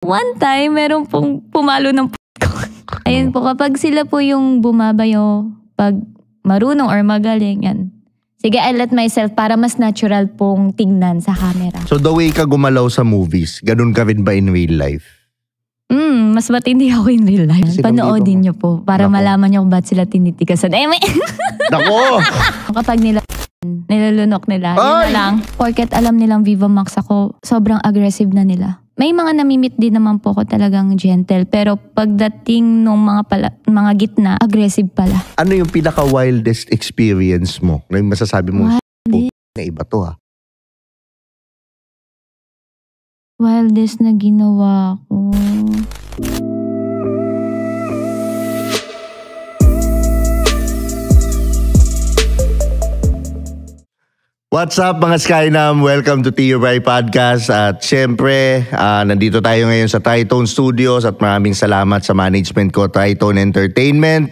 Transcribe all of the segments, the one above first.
One time, meron pong pumalo ng ko. Ayun po, kapag sila po yung bumabayo, pag marunong or magaling, yan. Sige, I let myself para mas natural pong tingnan sa camera. So the way ka gumalaw sa movies, ganun ka rin ba in real life? Mas matindi ako in real life. Panoodin nyo po para malaman nyo kung ba't sila tinitigasan. Nako! Kapag nilalunok nila, yun na lang. Porket alam nilang Viva Max ako, sobrang aggressive na nila. May mga namimit din naman po ko talagang gentle. Pero pagdating nung mga gitna, aggressive pala. Ano yung pinaka-wildest experience mo? Na yung masasabi mo, na iba to ha? Wildest na ginawa ko. What's up mga Skynam? Welcome to Tio Bray Podcast. At syempre, nandito tayo ngayon sa Tritone Studios at maraming salamat sa management ko, Tritone Entertainment.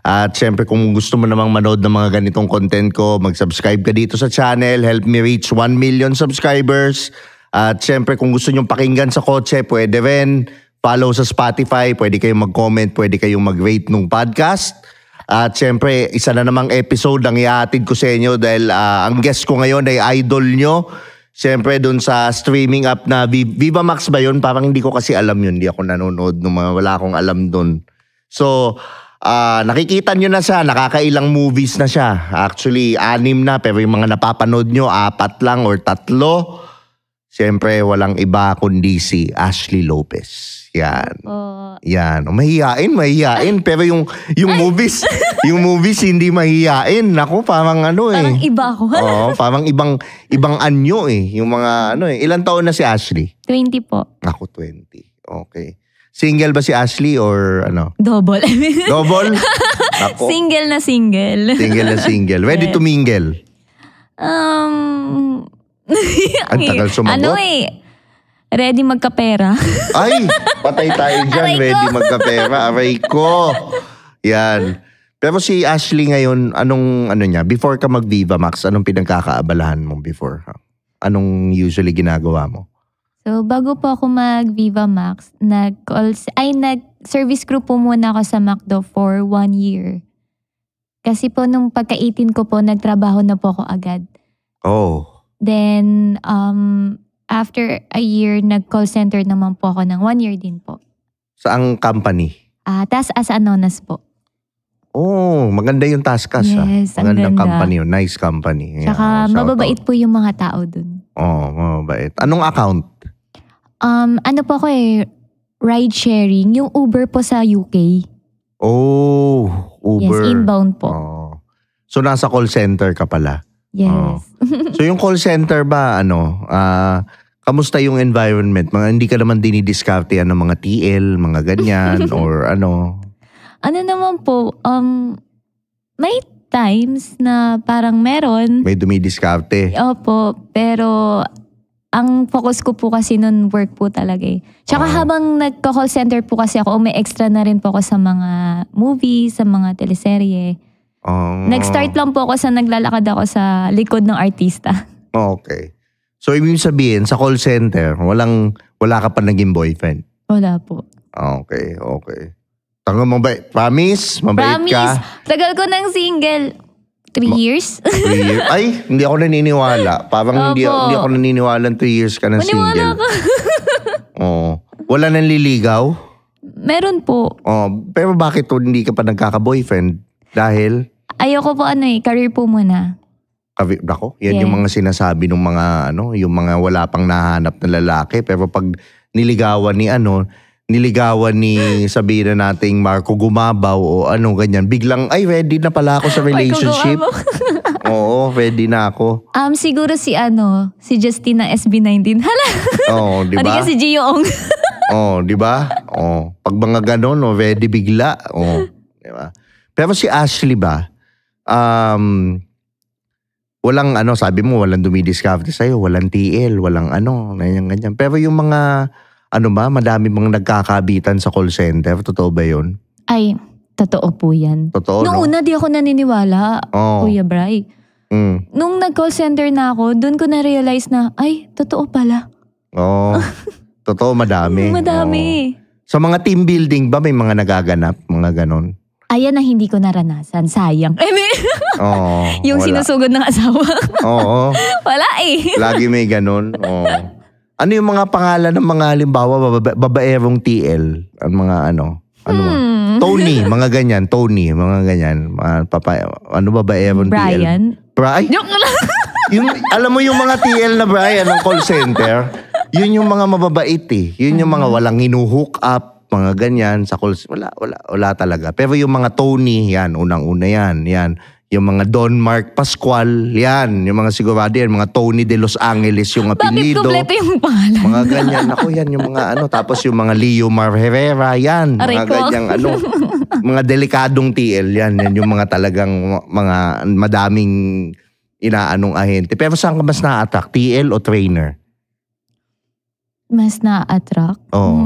At syempre kung gusto mo namang manood ng mga ganitong content ko, mag-subscribe ka dito sa channel. Help me reach 1 million subscribers. At syempre kung gusto nyong pakinggan sa kotse, pwede rin. Follow sa Spotify, pwede kayong mag-comment, pwede kayong mag-rate nung podcast. At syempre, isa na namang episode ang ihatid ko sa inyo dahil ang guest ko ngayon ay idol nyo. Syempre, dun sa streaming app na Viva Max ba yun? Parang hindi ko kasi alam yun. Hindi ako nanonood. Wala akong alam dun. So, nakikita nyo na siya. Nakakailang movies na siya. Actually, 6 na. Pero yung mga napapanood nyo, 4 lang or 3. Syempre, walang iba kundi si Ashley Lopez. Yan. Yan. Mahihain. Pero yung movies hindi mahihain. Naku, parang ano eh. Parang iba ako. Oo, parang ibang anyo eh. Yung mga ano eh. Ilang taon na si Ashley? 20 po. Ako, 20. Okay. Single ba si Ashley or ano? Double. Double? Ako. Single na single. Single na single. Ready to mingle? Ang tagal sumagot. Ano eh. Ready magkapera. Ay, patay tayo dyan. Ready magkapera. Aray ko. Yan. Pero si Ashley ngayon, anong niya? Before ka mag-Viva Max, anong pinagkakaabalahan mo before? Anong usually ginagawa mo? So, bago po ako mag-Viva Max, nag-service crew po muna ako sa McDo for 1 year. Kasi po nung pagka-18 ko po, nagtrabaho na po ako agad. Oh. Then, after a year, nag-call center naman po ako ng 1 year din po. Saang company? Tas as Anonas po. Oh, maganda yung Taskas. Yes, magandang ang ganda. company yun. Nice company. Tsaka mababait po yung mga tao dun. Oh, mababait. Anong account? Ano po ako ride sharing. Yung Uber po sa UK. Oh, Uber. Yes, inbound po. Oh. So nasa call center ka pala? Yes. Oh. So yung call center ba, kamusta yung environment? Hindi ka naman dinidiskartehan ng mga TL, mga ganyan, or ano? Ano naman po, may times na parang meron. May dumidiskarte? Opo, pero ang focus ko po kasi nun work po talaga eh. Tsaka habang nagka-call center po kasi ako, may extra na rin po ako sa mga movies, sa mga teleserye. Nag-start lang po ako sa naglalakad ako sa likod ng artista. Okay. So, ibig sabihin, sa call center, wala ka pa naging boyfriend? Wala po. Okay. Tango mabait. Promise? Mabait ka? Tagal ko ng single. 3 years? 3 years? Ay, hindi ako naniniwala. Parang hindi ako naniniwala 3 years ka na single. Maniwala ka. Wala nang liligaw? Meron po. Pero bakit hindi ka pa nagkaka-boyfriend? Dahil? Ayoko po career po muna. Dako, yan yung mga sinasabi ng mga yung mga wala pang nahanap na lalaki. Pero pag niligawan ni sabihin na nating Marco Gumabaw o ganyan, biglang ready na pala ako sa relationship. Oo, ready na ako. Siguro si Justina SB19. Hala. Oo, di ba? Hindi kasi Gioong. Di ba? Pag mga ganon, ready bigla. Di ba? Pero si Ashley ba, walang sabi mo, walang dumidiskarte sa'yo, walang TL, walang ganyan. Pero yung mga, madami mga nagkakabitan sa call center, totoo ba yun? Ay, totoo po yan. Totoo, Noong una, di ako naniniwala, Kuya Bray. Nung nag-call center na ako, dun ko na-realize na, ay, totoo pala. Totoo, madami. Madami. Sa mga team building ba may mga nagaganap? Mga ganon? Ayan ang hindi ko naranasan. Sayang. Oo. Yung wala. sinusugod ng asawa. Oo. Wala eh. Lagi may ganon. Oo. Ano yung mga pangalan ng mga halimbawa babaerong TL? Ang mga ano? Tony, mga ganyan. Tony, mga ganyan. Ano babaerong Brian. TL? Brian? Joke lang. Alam mo yung mga TL na Brian ng call center, yun yung mga mababait eh. Yun yung mga walang hinuhook up, mga ganyan sa call center. Wala talaga. Pero yung mga Tony, yan, unang-una yan. Yung mga Don Mark Pascual, yan. Yung mga sigurado yan, mga Tony de Los Angeles yung apelido. Bakit kompleto yung pangalan? Mga ganyan. Ako yan, yung mga ano. Tapos yung mga Leo Mar Herrera, yan. Mga ganyang ano. Mga delikadong TL, yan. Yan yung mga talagang mga madaming inaanong ahente. Pero saan ka mas na-attract? TL o trainer? Mas na-attract? Oo.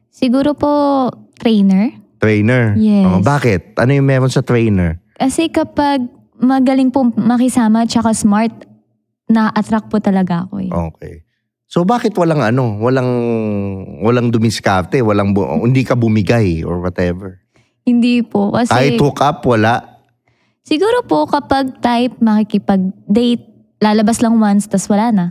Siguro po, trainer. Trainer? Yes. Bakit? Ano yung meron sa trainer? Kasi kapag magaling po makisama tsaka smart, na-attract po talaga ako eh. Okay. So bakit walang ano? Walang dumiskarte? Hindi ka bumigay or whatever? Hindi po. Kasi Kahit hook up, wala? siguro po kapag type, makikipag-date, lalabas lang once, tas wala na.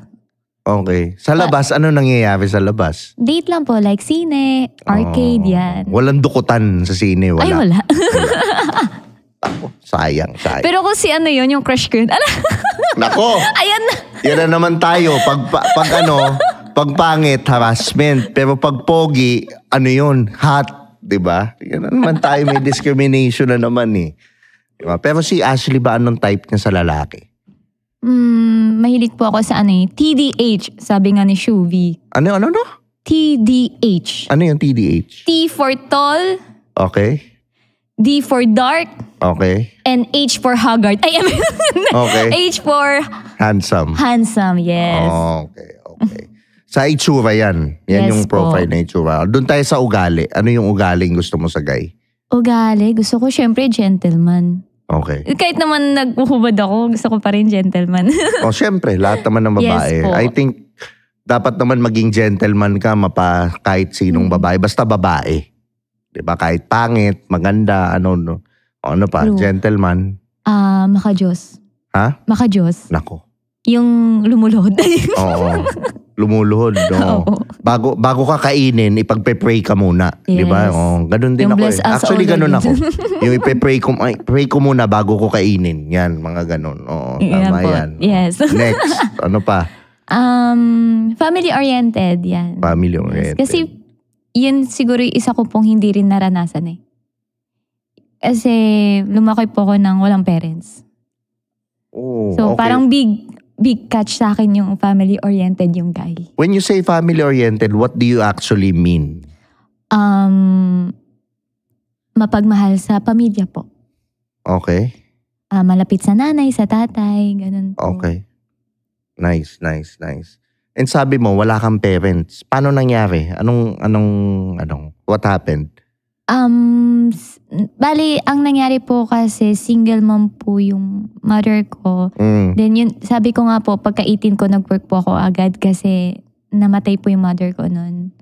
Okay. Sa labas, ano nangyayari sa labas? Date lang po, like sine, arcade, yan. Walang dukutan sa sine, wala. Ay, wala. Ako, sayang. Pero kung si ano yun, yung crush ko yun, Nako! ayan na. Yan na naman tayo. Pag pangit, harassment. Pero pag pogi, ano yun? Hot. Diba? Yan na naman tayo. May discrimination na naman eh. Diba? Pero si Ashley ba anong type niya sa lalaki? Mahilig po ako sa ano eh, TDH, sabi nga ni Shuvi. Ano? TDH. Ano yung TDH? T for tall, Okay. D for dark, Okay. and H for haggard. Ay, I mean, Okay. H for Handsome. handsome, yes. Okay. Sa itsura yan. Yan Yes yung po. profile na itsura. Doon tayo sa ugali. Ano yung ugaling gusto mo sa guy? Ugali, gusto ko syempre gentleman. Okay. Kahit naman naghuhubad ako, gusto ko pa rin gentleman. O syempre, lahat naman ng babae. Yes po. I think dapat naman maging gentleman ka kahit sinong babae. Basta babae. Diba? Kahit pangit, maganda, ano pa, True. gentleman. Makajos. Ha? Makajos. Nako. Yung lumuluhod. Oo. Lumuluhod. No? Oo. Bago ka kainin, ipagpe-pray ka muna. Yes. Diba? Ganun din Yung ako bless eh. us Actually, all, ganun Lord. ako. Yung pray ko muna bago ko kainin. Yan, mga ganun. Oo, Yan tama po. yan. Yes. Next, ano pa? Family-oriented, yan. Family Yes. oriented. Kasi yun siguro yung isa ko pong hindi rin naranasan eh. Kasi lumaki po ako ng walang parents. Oh, So okay. parang big catch sa akin yung family-oriented yung guy. When you say family-oriented, what do you actually mean? Mapagmahal sa pamilya po. Okay. Malapit sa nanay, sa tatay, ganun po. Okay. Nice. And sabi mo, wala kang parents. Paano nangyari? What happened? Bali, ang nangyari po kasi single mom po yung mother ko. Then yun, sabi ko nga po, pagka 18 ko, nag-work po ako agad kasi namatay po yung mother ko noon.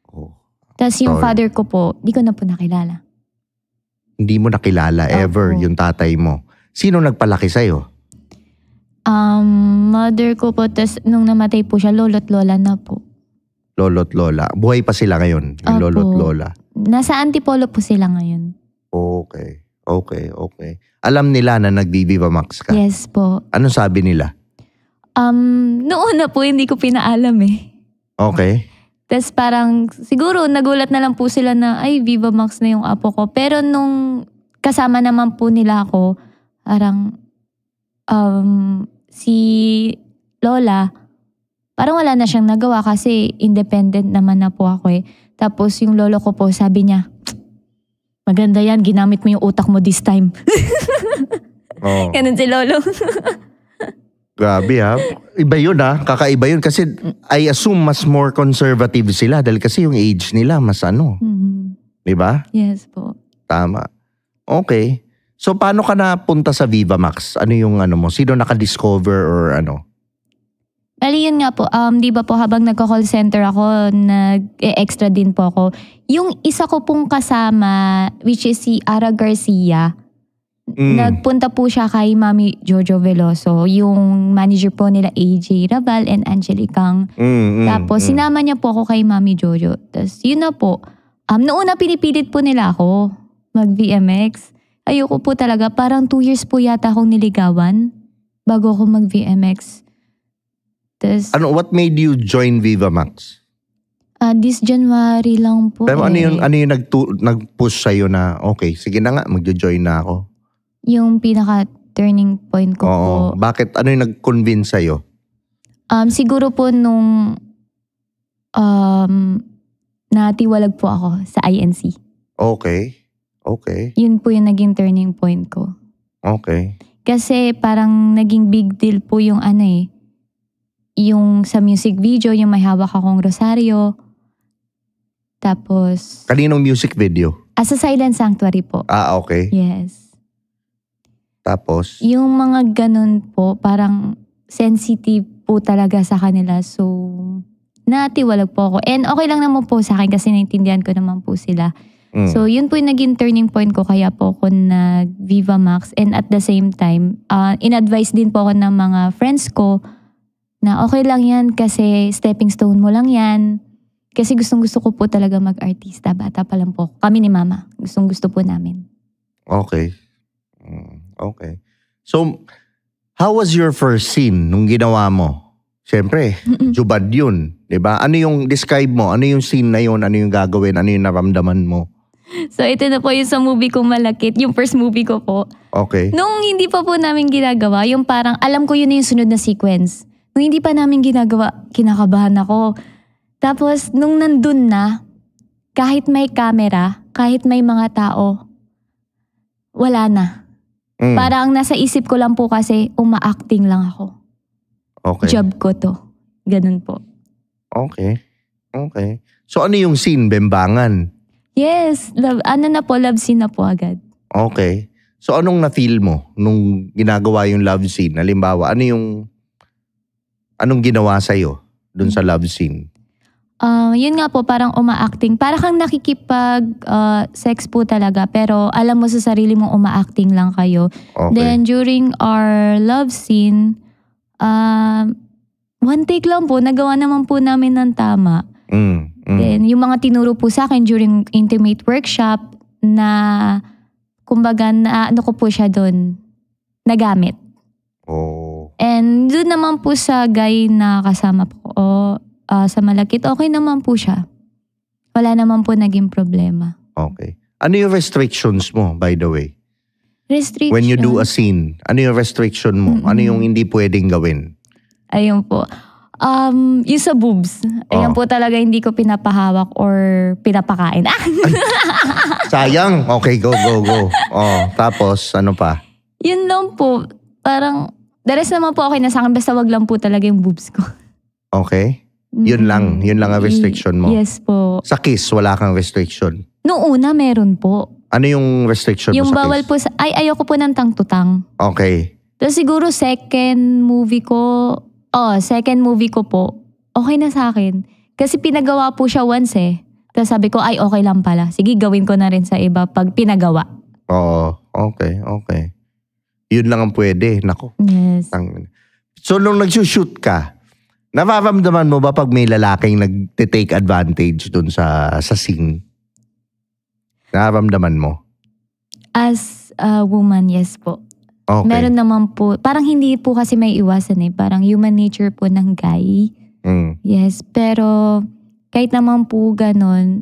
Oh, Tapos yung sorry. father ko po, di ko na po nakilala. Hindi mo nakilala ever Opo. yung tatay mo. Sino nagpalaki sa'yo? Mother ko po, tas nung namatay po siya, lolo't lola na po. Lolo't lola. Buhay pa sila ngayon, yung Opo. lolo't lola. Nasa Antipolo po sila ngayon. Okay. Alam nila na nag-Viva Max ka? Yes po. Anong sabi nila? Noong una po, hindi ko pinaalam eh. Okay. Tapos parang, siguro nagulat na lang po sila na, ay, Viva Max na yung apo ko. Pero nung kasama naman po nila ako, parang, si Lola, parang wala na siyang nagawa kasi independent naman na po ako eh. Tapos yung lolo ko po, sabi niya, maganda yan, ginamit mo yung utak mo this time. Oh. Ganun si lolo. Grabe ha. Iba yun ha. Kakaiba yun. Kasi I assume mas more conservative sila dahil kasi yung age nila mas Di ba? Yes po. Tama. Okay. So paano ka napunta sa Viva Max? Ano yung mo? Sino naka-discover or ano? Bali yun nga po, di ba po habang nagko-call center ako, nag-extra din po ako. Yung isa ko pong kasama, which is si Ara Garcia, nagpunta po siya kay Mami Jojo Veloso, yung manager po nila AJ Rabal and Angelicang. Tapos sinama niya po ako kay Mami Jojo. Tapos yun na po, noong una pinipilit po nila ako mag-VMX. Ayoko po talaga, parang 2 years po yata akong niligawan bago ako mag-VMX. What made you join Viva Max? This January lang po. Pero ano yung nag-push sa'yo na, okay, sige na nga, magjo-join na ako? Yung pinaka-turning point ko po. Bakit? Ano yung nag-convince sa'yo? Siguro po nung natiwalag po ako sa INC. Okay. Yun po yung naging turning point ko. Okay. Kasi parang naging big deal po yung yung sa music video, yung may hawak akong rosaryo. Tapos... Kaninong music video? Sa Silent Sanctuary po. Okay. Yes. Tapos? Yung mga ganun po, parang sensitive po talaga sa kanila. So, natiwalag po ako. And okay lang naman po sa akin kasi naintindihan ko naman po sila. So, yun po yung naging turning point ko. Kaya po ako nag-Viva Max. And at the same time, in-advise din po ako ng mga friends ko na okay lang yan kasi stepping stone mo lang yan. Kasi gustong-gusto ko po talaga mag-artista. Bata pa lang po. Kami ni Mama. Gustong-gusto po namin. Okay. Okay. So, how was your first scene nung ginawa mo? Siyempre, jubad yun. Diba? Ano yung describe mo? Ano yung scene na yun? Ano yung gagawin? Ano yung naramdaman mo? So, ito na po yung sa movie kong Malakit. Yung first movie ko po. Okay. Nung hindi pa po namin ginagawa, yung parang alam ko yun na yung sunod na sequence. Nung hindi pa namin ginagawa, kinakabahan ako. Tapos, nung nandun na, kahit may camera, kahit may mga tao, wala na. Parang nasa isip ko lang po kasi uma-acting lang ako. Okay. Job ko to. Ganun po. Okay. So, ano yung scene? Bembangan? Yes. Love scene na po agad. Okay. So, anong na-feel mo nung ginagawa yung love scene? Halimbawa, anong ginawa sa'yo dun sa love scene? Yun nga po, parang uma-acting. Parang kang nakikipag-sex po talaga, pero alam mo sa sarili mong uma-acting lang kayo. Okay. Then, during our love scene, one take lang po, nagawa naman po namin ng tama. Then, yung mga tinuro po sa akin during intimate workshop na, kumbaga, ano ko po siya doon, nagamit. And doon naman po sa guy na kasama po sa Malakit, okay naman po siya. Wala naman po naging problema. Okay. Ano yung restrictions mo, by the way? Restriction? When you do a scene, ano yung restriction mo? Ano yung hindi pwedeng gawin? Ayun po. Yung sa boobs. Ayun po talaga hindi ko pinapahawak or pinapakain. Sayang. Okay, go. Tapos, ano pa? Yun lang po. Parang, the rest naman po okay na sa akin. Basta wag lang po talaga yung boobs ko. Okay. Yun lang ang restriction mo? Yes po. Sa kiss, wala kang restriction? Noong una, meron po. Ano yung restriction yung mo sa kiss? Yung bawal po ayoko po ng tang-tutang. Okay. Tapos siguro second movie ko po, okay na sa akin. Kasi pinagawa po siya once eh. Tapos sabi ko, okay lang pala. Sige, gawin ko na rin sa iba pag pinagawa. Okay. Yun lang ang pwede. Nako. Yes. So, nung nagsushoot ka, nararamdaman mo ba pag may lalaking nag-take advantage dun sa scene? Nararamdaman mo? As a woman, yes po. Okay. Meron naman po, parang hindi po kasi may iwasan eh. Parang human nature po ng guy. Yes, pero kahit naman po ganun,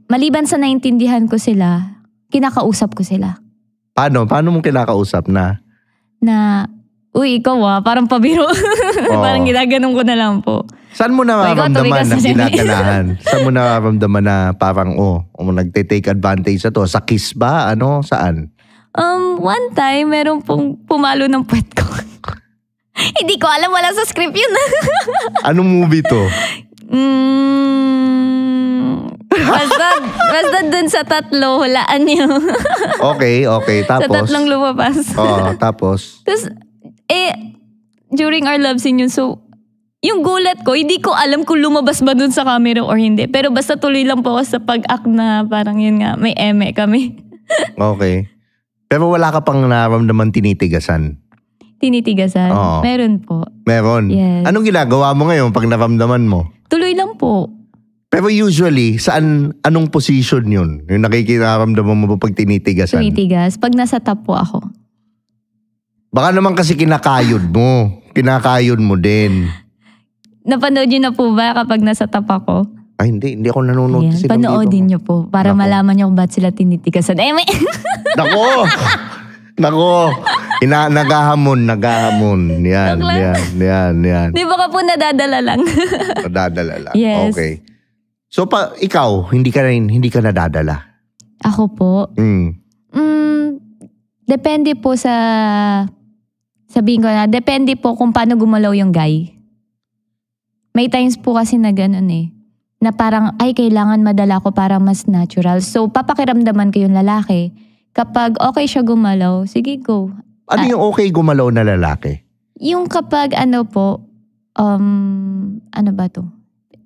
maliban sa naintindihan ko sila, kinakausap ko sila. Paano mo kinakausap na? Uy, ikaw parang pabiro. Parang ginaganon ko na lang po. Saan mo nararamdaman na ginaganahan? Saan mo nararamdaman na parang, nagte-take advantage sa to? Sa kiss ba? Saan? One time, meron pong pumalo ng puwet ko. Hindi ko alam, wala sa script yun. Anong movie to? Basta dun sa 3, hulaan niyo. Okay. Tapos? Sa 3 lumabas. Tapos? Tapos, during our love scene yun. So, yung gulat ko, hindi ko alam kung lumabas ba dun sa camera or hindi. Pero basta tuloy lang po ako sa pag-act na parang yun nga, may eme kami. Okay. Pero wala ka pang naramdaman tinitigasan? Tinitigasan? Oo. Meron po. Meron? Yes. Anong ginagawa mo ngayon pag naramdaman mo? Tuloy lang po. Pero usually, anong position yun? Yung nakikinaramdaman mo pag tinitigasan? Tinitigas. Pag nasa top po ako. Baka naman kasi kinakayod mo. Kinakayod mo din. Napanood niyo na po ba kapag nasa top ako? Ay, hindi ako nanonood. Ayan, panoodin niyo po para malaman niyo kung ba't sila tinitigasan. May... Nako! Nagahamon. Yan. Di ba ka po nadadala lang? Nadadala lang. Yes. Okay. So, ikaw, hindi ka nadadala? Ako po? Depende po sa... Sabihin ko na, depende po kung paano gumalaw yung guy. May times po kasi na ganun na parang, ay, kailangan madala ko para mas natural. So, papakiramdaman ko yung lalaki. Kapag okay siya gumalaw, sige, go. Ano yung okay gumalaw na lalaki? Yung kapag ano po, ano ba to?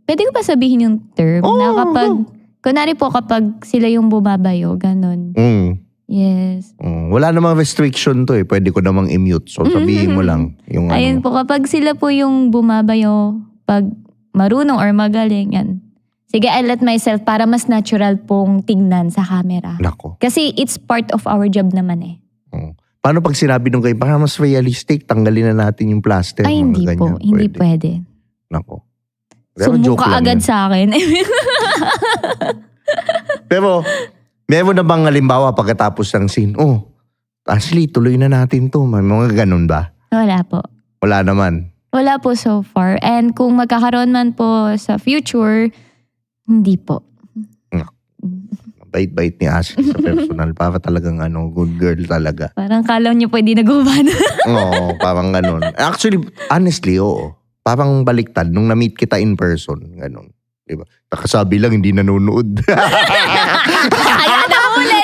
Pwede ko ba sabihin yung term? Na kapag, kunwari po kapag sila yung bumabayo, ganun. Yes. Wala namang restriction to Pwede ko namang i-mute. So, sabihin mo lang yung Ayun po, kapag sila po yung bumabayo, pag marunong or magaling, yan. Sige, I let myself para mas natural pong tingnan sa camera. Nako. Kasi it's part of our job naman Paano pag sinabi nung kayo, para mas realistic, tanggalin na natin yung plaster? Ay, hindi po. Hindi pwede. Nako. Sumuka agad sa akin. Pero, meron na bang halimbawa pagkatapos ng scene, Ashley, tuloy na natin to. May mga ganun ba? Wala po. Wala naman. Wala po so far. And kung magkakaroon man po sa future, hindi po. Bait-bait ni Ashley sa personal. Para talagang good girl talaga. Parang kalaw niyo po hindi nag-uban. Oo, parang ganun. Actually, honestly, oo. Parang baliktad. Nung na-meet kita in person, ganun. Diba? Nakasabi lang, hindi nanonood. Ayan, nahuli.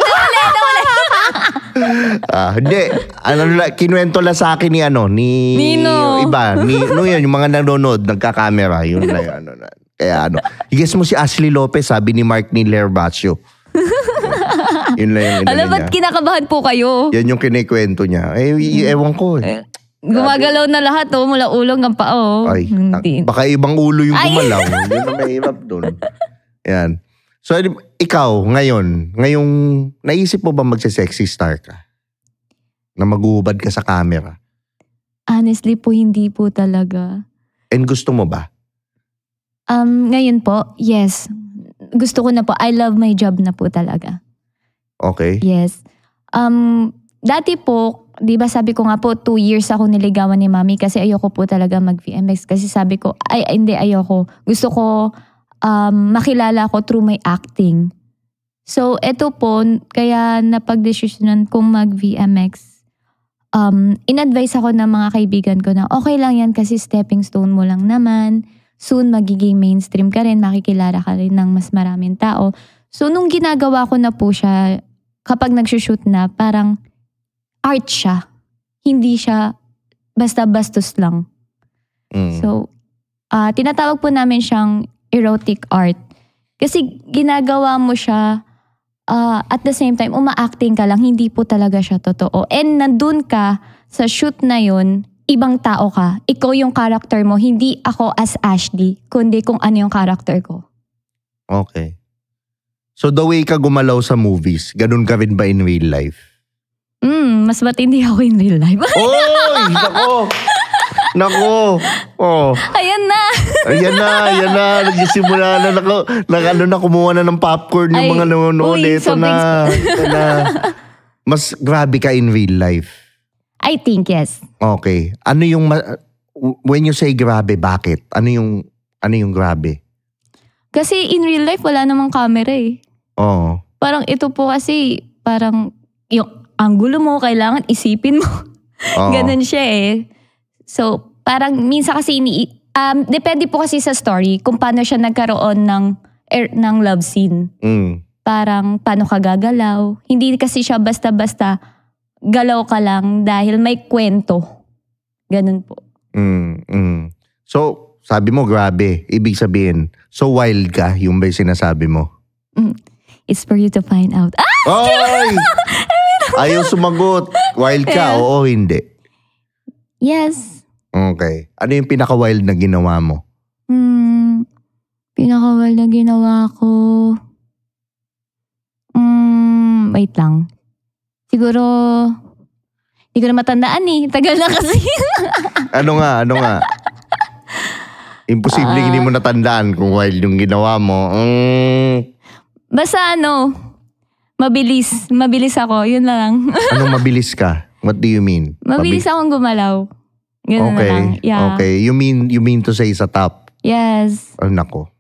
Hindi. Kinuwento lang sa akin ni Nino. Yung iba. Yun, yung mga nanonood, nagka-camera. Yun na yun. Kaya Guess mo si Ashley Lopez, sabi ni Mark Niller Bacio. Yun lang yung Alam, ba't kinakabahan po kayo? Yan yung kinikwento niya. Ewan ko Gumagalaw na lahat mula ulo hanggang paa Ay, baka ibang ulo yung gumalaw. Yun ang mahirap dun. Yan. So, ikaw, ngayong naisip mo ba magsa-sexy star ka? Na maguhubad ka sa camera? Honestly po, hindi po talaga. And gusto mo ba? Ngayon po, yes. Gusto ko na po. I love my job na po talaga. Okay. Yes. Dati po, di ba sabi ko nga po, 2 years ako niligawan ni Mami kasi ayoko po talaga mag-VMX. Kasi sabi ko, hindi ayoko. Gusto ko makilala ko through my acting. So, eto po, kaya napag-desisyonan kong mag-VMX. In-advise ako ng mga kaibigan ko na okay lang yan kasi stepping stone mo lang naman. Soon, magiging mainstream ka rin, makikilala ka rin ng mas maraming tao. So, nung ginagawa ko na po siya, kapag nagsushoot na, parang art siya. Hindi siya basta-bastos lang. So, tinatawag po namin siyang erotic art. Kasi ginagawa mo siya at the same time, uma-acting ka lang, hindi po talaga siya totoo. And nandun ka sa shoot na yun, ibang tao ka. Ikaw yung character mo, hindi ako as Ashley, kundi kung ano yung character ko. Okay. So the way ka gumalaw sa movies, ganun ka rin ba in real life? Mas matindi ako in real life. Oy! Nako! Oh. Ayan na! Nagsimula na, kumuha na ng popcorn yung mga nanonood. Ito na. Mas grabe ka in real life. I think, yes. Okay. Ano yung, when you say grabe, bakit? Ano yung grabe? Kasi in real life, wala namang camera Oo. Parang ito po kasi, parang yung anggulo mo, kailangan isipin mo. Ganun siya So, parang minsan kasi depende po kasi sa story kung paano siya nagkaroon ng love scene. Parang paano ka gagalaw. Hindi kasi siya basta-basta galaw ka lang dahil may kwento. Ganun po. So, sabi mo, grabe. Ibig sabihin, so wild ka, yung ba yung sinasabi mo? It's for you to find out. Oy! Ayaw sumagot. Wild ka, oo, hindi. Yes. Okay. Ano yung pinaka-wild na ginawa mo? Pinaka-wild na ginawa ko... wait lang. Siguro... Hindi ko na matandaan eh. Tagal na kasi. Ano nga? Imposible hindi mo natandaan kung wild yung ginawa mo. Basta mabilis. Mabilis ako. Yun lang. Anong mabilis ka? What do you mean? Mabilis akong gumalaw. Ganun na lang. Yeah. Okay. You mean to say sa top? Yes. Oh, nako.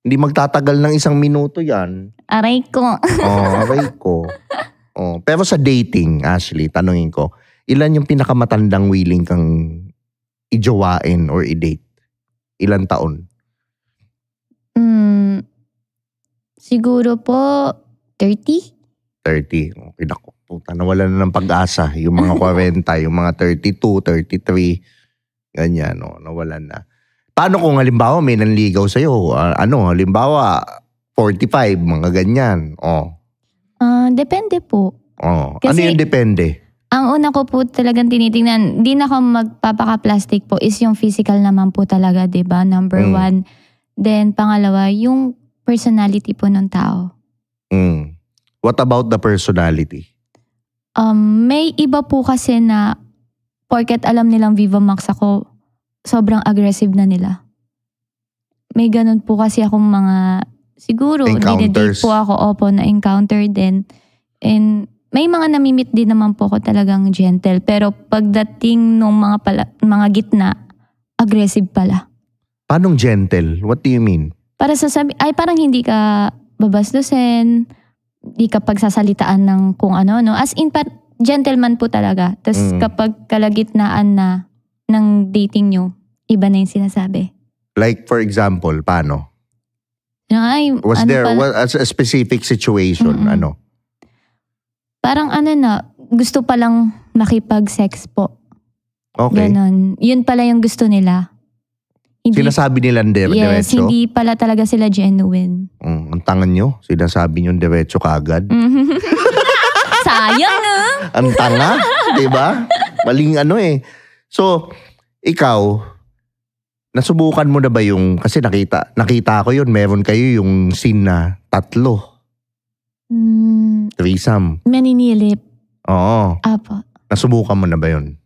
Hindi magtatagal ng 1 minuto yan. Aray ko. Aray ko. Pero sa dating, Ashley, tanungin ko, ilan yung pinakamatandang willing kang ijowain or i-date? Ilan taon? Siguro po 30. 30. Okay, nako. Puta, nawala na ng pag-asa. Yung mga 40, yung mga 32, 33. Ganyan, nawalan na. Paano kung halimbawa may nanligaw sa'yo? Halimbawa 45, mga ganyan. Depende po. Kasi, ano yung depende? Ang una ko po talagang tinitingnan, di na ako magpapaka-plastic po, is yung physical naman po talaga, diba? Number 1. Then, pangalawa, yung personality po ng tao. What about the personality? May iba po kasi na, porket alam nilang Viva Max ako, sobrang aggressive na nila. May ganun po kasi akong mga, siguro, dinedate po ako, na-encounter din. And, may mga namimit din naman po ako talagang gentle. Pero pagdating nung mga gitna, aggressive pala. Paanong gentle? What do you mean? Parang hindi ka babasdosin, hindi ka pagsasalitaan ng kung ano. As in, gentleman po talaga. Tapos kapag kalagitnaan na ng dating nyo, iba na yung sinasabi. Like for example, paano? Was there a specific situation? Ano? Parang gusto palang makipag-sex po. Okay. Ganon. Yun pala yung gusto nila. Sinasabi nila diretso? Yes, hindi pala talaga sila genuine. Ang tangan nyo, sinasabi nyo diretso kaagad. Sayang Ang tanga, diba? Maling So, ikaw, nasubukan mo na ba yung, kasi nakita ko yun, meron kayo yung scene na 3. Threesome. Maninilip. Oo. Apo. Nasubukan mo na ba yun?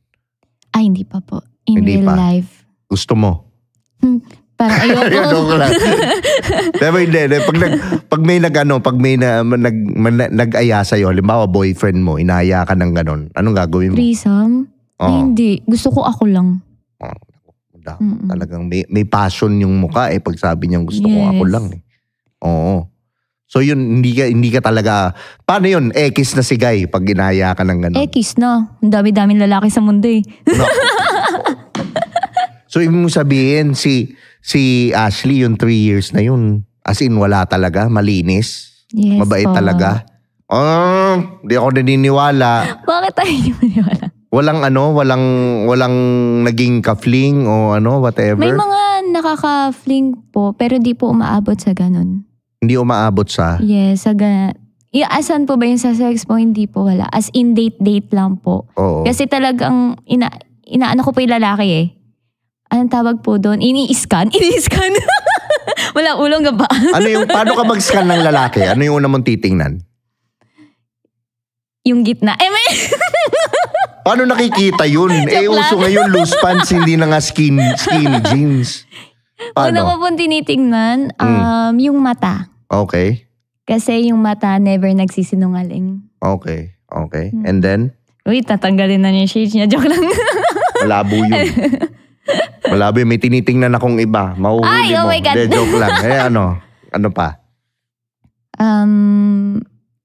Ay, hindi pa po. In Hindi real pa. life. Gusto mo? Parang ayoko. Ayoko lang. Pero hindi. Pag may nag-aya sa'yo, halimbawa boyfriend mo, inaya ka ng ganon, anong gagawin mo? Threesome? Ay, hindi. Gusto ko ako lang. Talagang may passion yung mukha pag sabi niyang gusto ko ako lang Oo. So yun, hindi ka talaga, paano yun? Ekis na sigay pag ginaya ka ng gano'n. Ekis na. Ang dami-daming lalaki sa mundo No. So ibig mong sabihin, si Ashley, yung 3 years na yun, as in wala talaga, malinis, yes, mabait talaga. Hindi ako naniniwala. Bakit tayo hindi maniwala? Walang naging ka-fling o whatever. May mga nakaka-fling po, pero di po umaabot sa ganun. Hindi umaabot sa? Yes, sa ganun. Asan po ba yung sa sex po? Hindi po, wala. As in date lang po. Oo. Kasi talagang inaano ko po yung lalaki Anong tawag po doon? Ini-scan? Ini-scan? Wala ulong ba? Paano ka mag-scan ng lalaki? Ano yung una mong titingnan? Yung gitna. Paano nakikita yun? Uso ngayon loose pants, hindi na nga skinny jeans. Paano? Una ko pong tinitingnan, yung mata. Okay. Kasi yung mata never nagsisinungaling. Okay. And then? Wait, tatanggalin na niya yung shades niya. Joke lang. Malabo yun. Malabo yun. May tinitingnan akong iba. Mahuhuli mo. Oh my God. De, joke lang. Ano pa?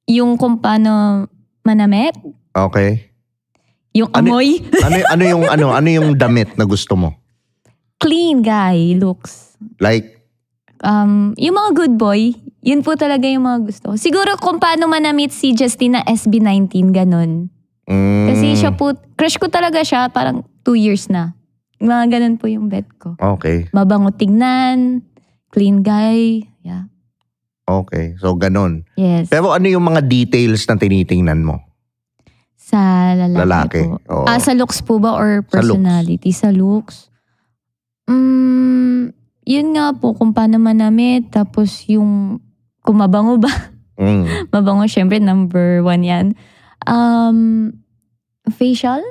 Yung kung paano manamit. Okay. Yung amoy. Ano yung damit na gusto mo? Clean guy looks. Like? Yung mga good boy, yun po talaga yung mga gusto. Siguro kung paano manamit si Justina SB19, ganun. Kasi siya po, crush ko talaga siya, parang 2 years na. Mga ganun po yung bet ko. Okay. Mabango tignan, clean guy. Yeah. Okay. So, ganun. Yes. Pero ano yung mga details na tinitingnan mo? Sa lalaki po. Oo. Sa looks po ba or Sa looks. personality? Sa looks. Yun nga po kung paano manamit. Tapos yung kung mabango ba. Mabango syempre number 1 yan. Facial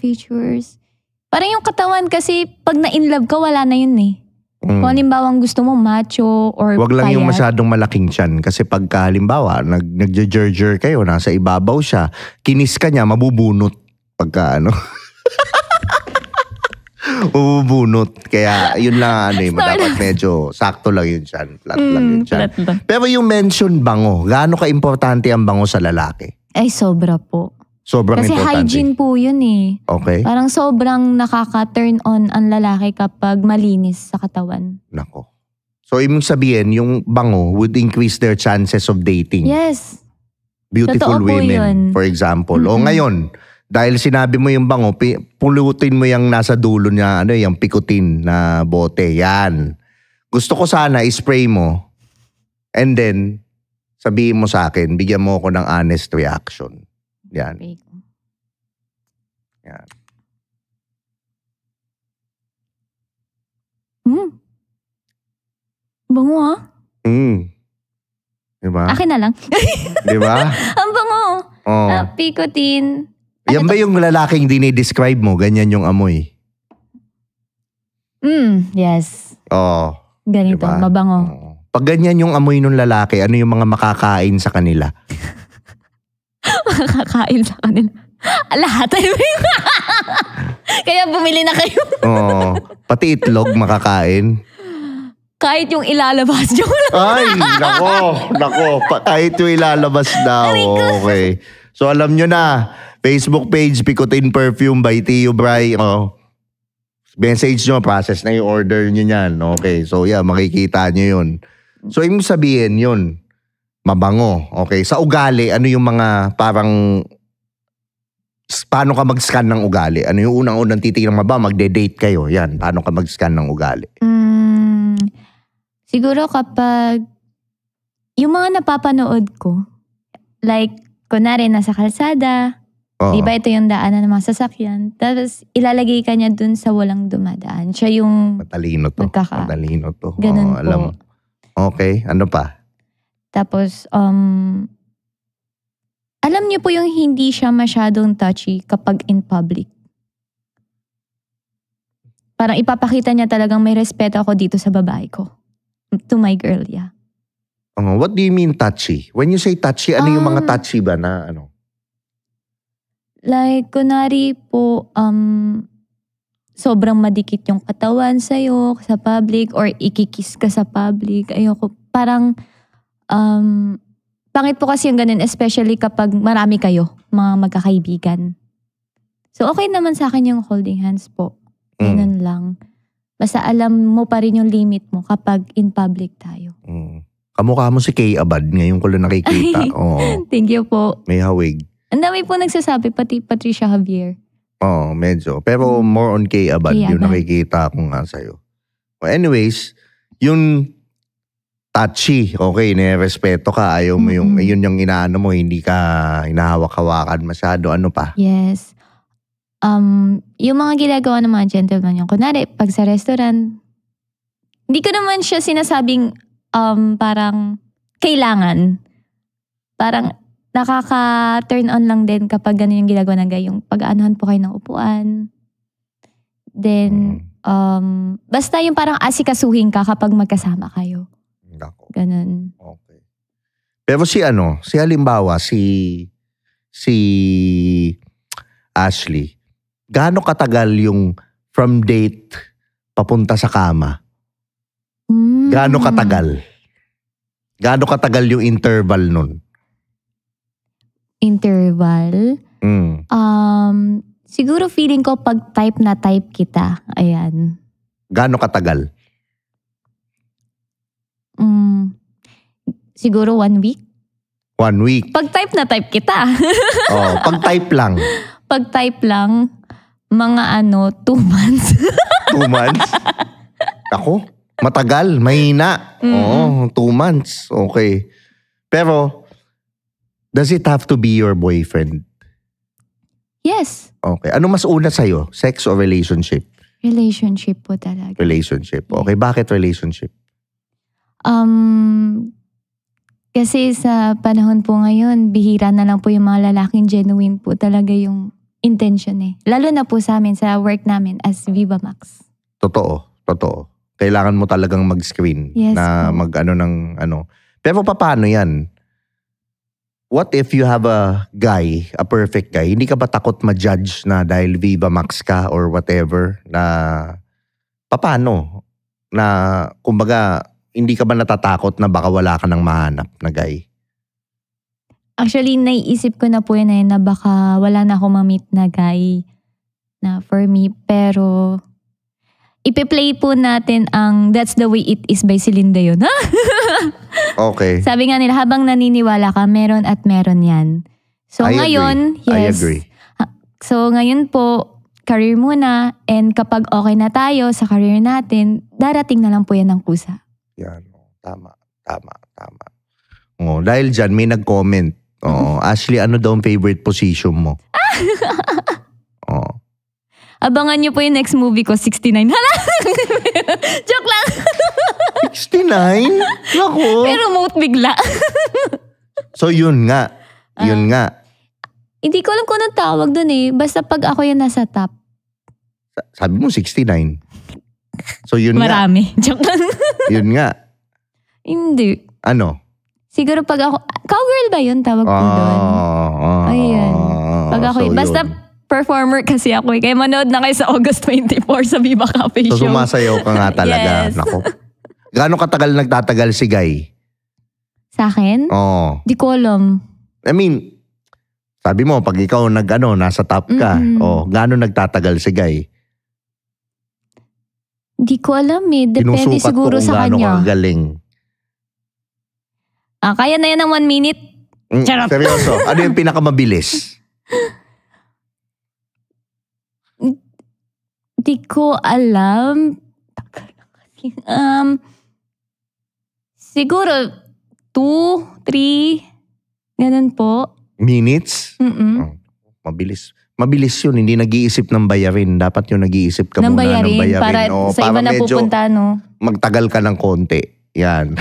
features. Parang yung katawan kasi pag na-inlove ka wala na yun eh. Kung halimbawang gusto mo macho or Wag lang yung payat. masyadong malaking tiyan. Kasi pagka halimbawa, nagja-jerjer kayo, nasa ibabaw siya, kinis ka niya, mabubunot. Pagka ano. Mabubunot. Kaya yun lang dapat medyo sakto lang yun tiyan. Flat lang yun tiyan. Flat lang. Pero yung mention bango, gaano ka-importante ang bango sa lalaki? Ay sobra po. Sobrang Kasi importante. hygiene po yun eh. Okay. Parang sobrang nakaka-turn on ang lalaki kapag malinis sa katawan. Nako. So, ibig sabihin, yung bango would increase their chances of dating. Yes. Beautiful Totoo po women, yun. for example. O ngayon, dahil sinabi mo yung bango, pulutin mo yung nasa dulo niya, yung pikutin na bote. Yan. Gusto ko sana i-spray mo and then sabihin mo sa akin, bigyan mo ako ng honest reaction. Yan. Yan. Bango ah. Diba? Akin na lang. Diba? Ang bango. Oh. Picotin. Yan ba yung lalaking dinidescribe mo? Ganyan yung amoy? Yes. Oo. Ganito, Diba? mabango. Oo. Pag ganyan yung amoy ng lalaki, ano yung mga makakain sa kanila? Makakain sa kanila. Lahat. Kaya bumili na kayo. Oo. Pati itlog makakain. Kahit yung ilalabas nyo. Ay, nako. Kahit yung ilalabas daw. Okay. So alam nyo na, Facebook page, Picotin Perfume by Tio Bray. Oh. Message nyo, process na yung order nyo yan. Okay, so yeah, makikita nyo yun. So ibig sabihin yun, mabango. Okay, sa ugali, ano yung mga parang, paano ka mag-scan ng ugali? Ano yung unang-unang titignan mo ba? Magde-date kayo. Yan, paano ka mag-scan ng ugali? Siguro kapag, yung mga napapanood ko, like, kunwari nasa kalsada, Oo. diba ito yung daanan ng mga sasakyan, tapos ilalagay ka niya dun sa walang dumadaan. Siya yung Matalino to. Matalino to. Ganun Oo, alam. po. Okay, ano pa? Tapos, alam niyo po yung hindi siya masyadong touchy kapag in public. Parang ipapakita niya talagang may respeto ako dito sa babae ko. To my girl, yeah. What do you mean touchy? When you say touchy, ano yung mga touchy ba na ano? Like, kunwari po, sobrang madikit yung katawan sa'yo sa public or ikikiss ka sa public. Ayoko. Parang, pangit po kasi yung ganun, especially kapag marami kayo, mga magkakaibigan. So, okay naman sa akin yung holding hands po. Ganun lang. Basta alam mo pa rin yung limit mo kapag in public tayo. Kamukha mo si Kay Abad, ngayon ko lang nakikita. Oo, Thank you po. may hawig. Ang dami po nagsasabi, pati Patricia Javier. Oo, medyo. Pero more on Kay Abad, Kay yung Abad. nakikita ko nga sa'yo. Anyways, yung touchy, okay, nirespeto ka, ayaw mo yung, yun yung inaano mo, hindi ka hinahawak-hawakan masyado. Ano pa? Yes. Yung mga ginagawa ng mga gentleman yung kunwari, pag sa restaurant, hindi ko naman siya sinasabing parang kailangan. Parang nakaka-turn on lang din kapag gano'n yung ginagawa ng guy. Yung pag-aanuhan po kayo ng upuan. Then, basta yung parang asikasuhin ka kapag magkasama kayo. Nako. Ganun. Okay. Pero si halimbawa, si Ashley, gaano katagal yung from date papunta sa kama? Gaano katagal? Gaano katagal yung interval nun? Interval? Siguro feeling ko pag type na type kita. Ayan. Gaano katagal? Siguro 1 week. 1 week. Pag type na type kita. Oh, pag type lang. Pag type lang, Mga 2 months. 2 months? Ako, matagal, mahina. Oo, 2 months. Okay. Pero, does it have to be your boyfriend? Yes. Okay. Ano mas una sa'yo? Sex or relationship? Relationship po talaga. Relationship. Okay, bakit relationship? Kasi sa panahon po ngayon, bihira na lang po yung mga lalaking genuine po talaga yung intention eh. Lalo na po sa amin, sa work namin as Viva Max. Totoo. Kailangan mo talagang mag-screen Yes na po. Pero paano yan? What if you have a guy, a perfect guy, hindi ka ba takot ma-judge na dahil Viva Max ka or whatever na paano? Na kumbaga, hindi ka ba natatakot na baka wala ka ng mahanap na guy? Actually, naiisip ko na po yun na baka wala na ako ma-meet na guy na for me. Pero, ipe-play po natin ang That's the Way It Is by Celine Dion. Okay. Sabi nga nila, habang naniniwala ka, meron at meron yan. So I ngayon, agree. I yes. agree. So ngayon po, career muna. And kapag okay na tayo sa career natin, darating na lang po yan ng kusa. Yan. Tama. Dahil dyan, may nag-comment. Ashley, ano daw ang favorite position mo? Abangan nyo po yung next movie ko, 69. Hala! Joke lang! 69? Naku! Pero remote bigla. So yun nga. Hindi ko alam kung anong tawag dun eh. Basta pag ako yung nasa top. Sabi mo 69. So yun Marami. Joke lang. Yun nga. Hindi. Ano? Siguro pag ako, cowgirl ba yun tawag po doon? Ayan. Pag ako, so basta yun. Performer kasi ako eh. Kaya manood na kayo sa August 24 sa Viva Cafe So Show. sumasayaw ka nga talaga. Yes. Nako. Gaano katagal nagtatagal si Guy? Sa akin? Di ko alam. I mean, sabi mo, pag ikaw nasa top ka, gaano nagtatagal si Guy? Di ko alam eh. Depende Sinusukat siguro ko kung sa gaano kanya. ka galing. Kaya na yan ng 1 minute? Charot. Seryoso, ano yung pinakamabilis? Di ko alam. Siguro 2, 3, ganun po. Minutes? Mabilis. Mabilis yun, hindi nag-iisip ng bayarin. Dapat yung nag-iisip ka Ng muna ng bayarin. para sa iba na medyo pupunta, no? magtagal ka ng konti. Yan.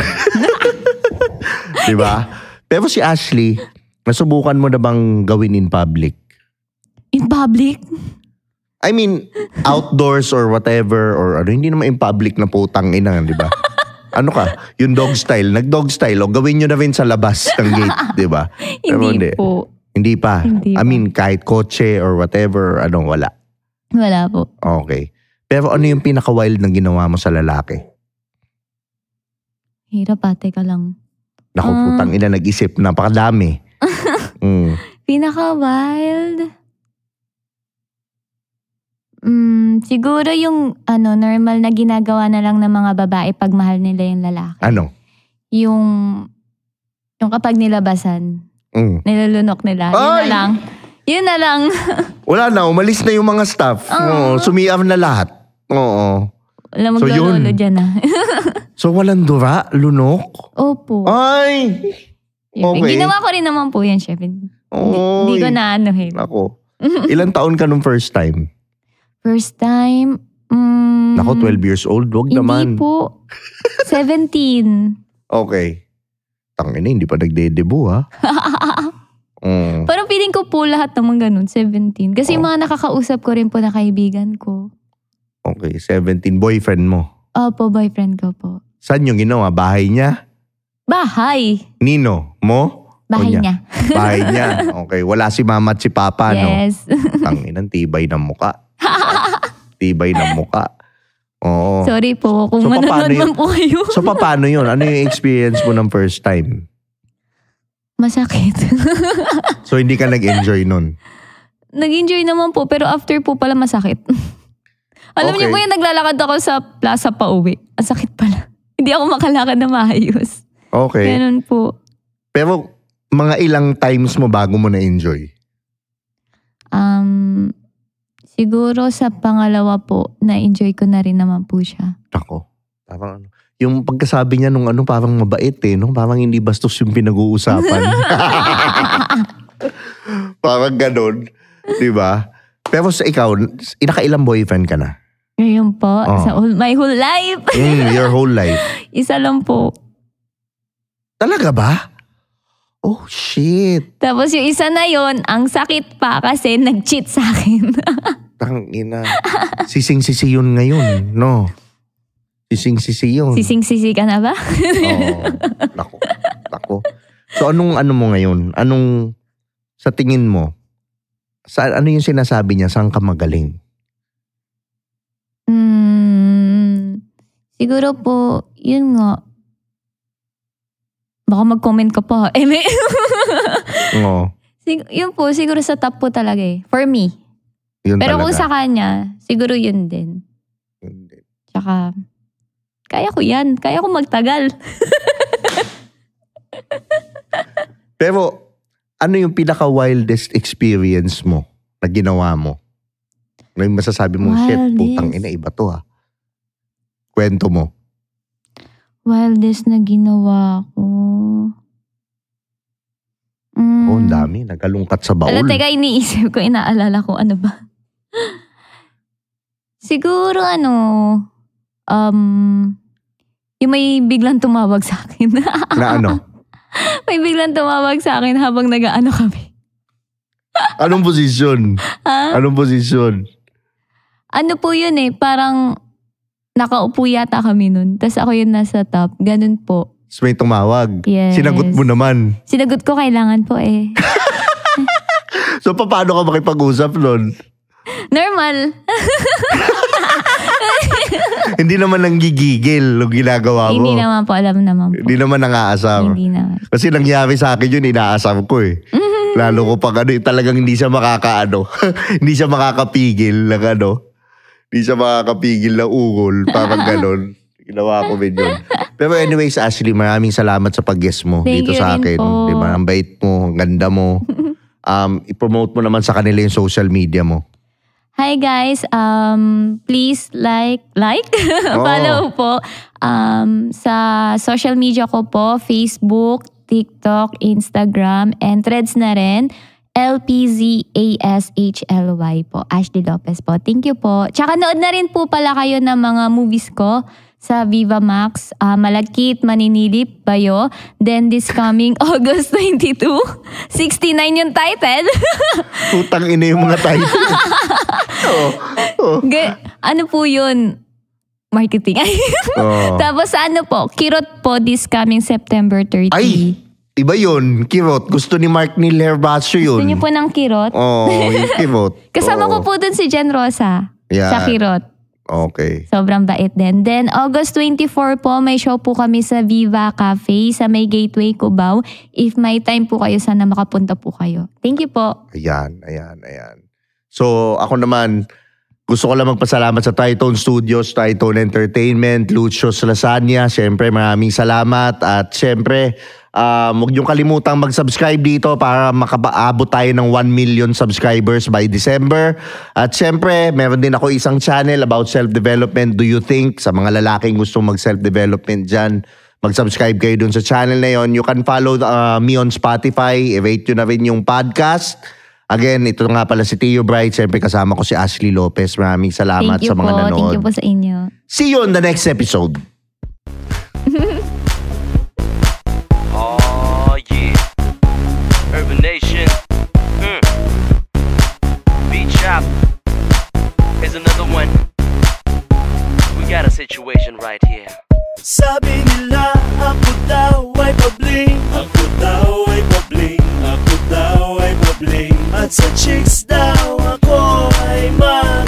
Diba? Pero si Ashley, nasubukan mo na bang gawin in public? In public? I mean, outdoors or whatever, or hindi naman in public na putang ina, di ba? Ano ka? Yung dog style, nag-dog style, o gawin nyo na rin sa labas ng gate, di ba? Hindi po. Hindi pa? Hindi I pa. mean, kahit kotse or whatever, wala? Wala po. Okay. Pero ano yung pinaka-wild na ginawa mo sa lalaki? Hirap ate ka lang. Naku, putang ina, nag-isip, napakadami. Pinaka-wild? Siguro yung normal na ginagawa na lang ng mga babae pag mahal nila yung lalaki. Ano? Yung kapag nilabasan, nilulunok nila. Yun Ay! na lang. Yun na lang. Wala na, umalis na yung mga staff. Sumiyaw na lahat. Oo. Wala So, yun. maglulolo dyan ah. So walang dura? Lunok? Opo. Ay! Okay. Ginawa ko rin naman po yan, chef. Hindi Oy. ko na eh. Ako. Ilang taon ka nung first time? First time, Nako, 12 years old? Wag hindi naman. po. 17. Okay. Tangina, hindi pa nagde-debut ha? Parang feeling ko po lahat naman ganun, 17. Kasi yung mga nakakausap ko rin po na kaibigan ko. Okay, 17. Boyfriend mo? Opo, boyfriend ko po. Saan yung ginawa? Bahay niya? Bahay. Nino? Mo? Bahay niya. Bahay niya. Okay, wala si mama at si papa, no? Yes. Tanginan, tibay ng muka. Tibay ng muka. Oo. Sorry po kung So, manonood paano man po kayo. So, paano yun? Ano yung experience mo ng first time? Masakit. So, hindi ka nag-enjoy nun? Nag-enjoy naman po, pero after po pala masakit. Alam niyo po yung naglalakad ako sa plaza pa uwi. Ang sakit pala. Hindi ako makalakad na maayos. Okay. Ganun po. Pero, mga ilang times mo bago mo na-enjoy? Siguro sa pangalawa po, na-enjoy ko na rin naman po siya. Ako, parang yung pagkasabi niya nung parang mabait no? Parang hindi bastos yung pinag-uusapan. Parang ganun, di ba? Pero sa ikaw, inakailang boyfriend ka na? Ngayon po, sa my whole life. Your whole life? Isa lang po. Talaga ba? Oh, shit. Tapos yung isa na yon, ang sakit pa kasi nag-cheat sa akin. Tangina. Sising-sisi yun ngayon, no? Sising-sisi yun. Sising-sisi ka na ba? Nako. So anong mo ngayon? Anong, sa tingin mo, ano yung sinasabi niya? Saan ka magaling? Siguro po, yun nga. Baka mag-comment ka pa. Oo. Yun po, siguro sa top po talaga eh. For me. Yun pero talaga. Kung sa kanya, siguro yun din. Tsaka, kaya ko yan. Kaya ko magtagal. Pero, ano yung pinaka-wildest experience mo na ginawa mo? Ano yung masasabi mo, shit, putang ina, iba to ha. Kwento mo. Wildest na ginawa ko. Oh, ang dami. Nagkalungkat sa baul. Teka, iniisip ko, inaalala ko, ano ba? Siguro, yung may biglang tumawag sa akin. Na ano? May biglang tumawag sa akin habang nag-ano kami. Anong posisyon? Ha? Anong posisyon? Ano po yun eh, parang nakaupo yata kami nun. Tapos ako yun nasa top. Ganun po. So may tumawag. Yes. Sinagot mo naman. Sinagot ko, kailangan po eh. So paano ka makipag-usap nun? Normal. Hindi naman nanggigigil nung ginagawa mo. Hindi naman po, alam naman po. Hindi naman nangaasar. Hindi naman. Kasi nangyari sa akin yun, inaasar ko eh. Lalo ko pag talagang hindi siya hindi siya makakapigil ng hindi siya makakapigil ng ugol. Parang ganon. Ginawa ko din yun. Pero anyways, Ashley, maraming salamat sa pag-guest mo dito sa akin. Diba? Ang bait mo, ang ganda mo. I-promote mo naman sa kanila yung social media mo. Hi guys, please like, follow po sa social media ko po, Facebook, TikTok, Instagram, and Threads na rin. LPZASHLY po. Ashley Lopez po. Thank you po. Tsaka nood na rin po pala kayo ng mga movies ko sa Viva Max. Malagkit, Maninilip, Bayo. Then this coming August 22, 69 yung title. Putang ina yung mga title. Ano po yun? Marketing. Tapos ano po, Kirot po this coming September 30. Ay! Iba yun, Kirot. Gusto ni Mark Neil Herbacio yun. Gusto niyo po ng Kirot? Yung Kirot. Kasama ko po dun si Jen Rosa. Yeah. Sa Kirot. Okay. Sobrang bait din. Then August 24 po, may show po kami sa Viva Cafe sa may Gateway, Cubao. If may time po kayo, sana makapunta po kayo. Thank you po. Ayan. So ako naman, gusto ko lang magpasalamat sa Tritone Studios, Tritone Entertainment, Lucios Lasagna. Siyempre, maraming salamat. At siyempre, huwag niyong kalimutang mag-subscribe dito para makaabot tayo ng 1 million subscribers by December. At siyempre, meron din ako isang channel about self-development. Do you think sa mga lalaking gustong mag-self-development dyan, mag-subscribe kayo dun sa channel na yon. You can follow me on Spotify. I-rate nyo na rin yung podcast. Again, ito nga pala si Tio Bright. Siyempre kasama ko si Ashley Lopez. Maraming salamat sa mga nanood. Thank you po sa inyo. See you on the next episode. Oh yeah, Urban Nation. Beat Shop. Here's another one. We got a situation right here. Sabi nila ako daw ay pabling. Ako daw ay pabling. Ako daw ay pabling. At sa chicks daw ako ay mag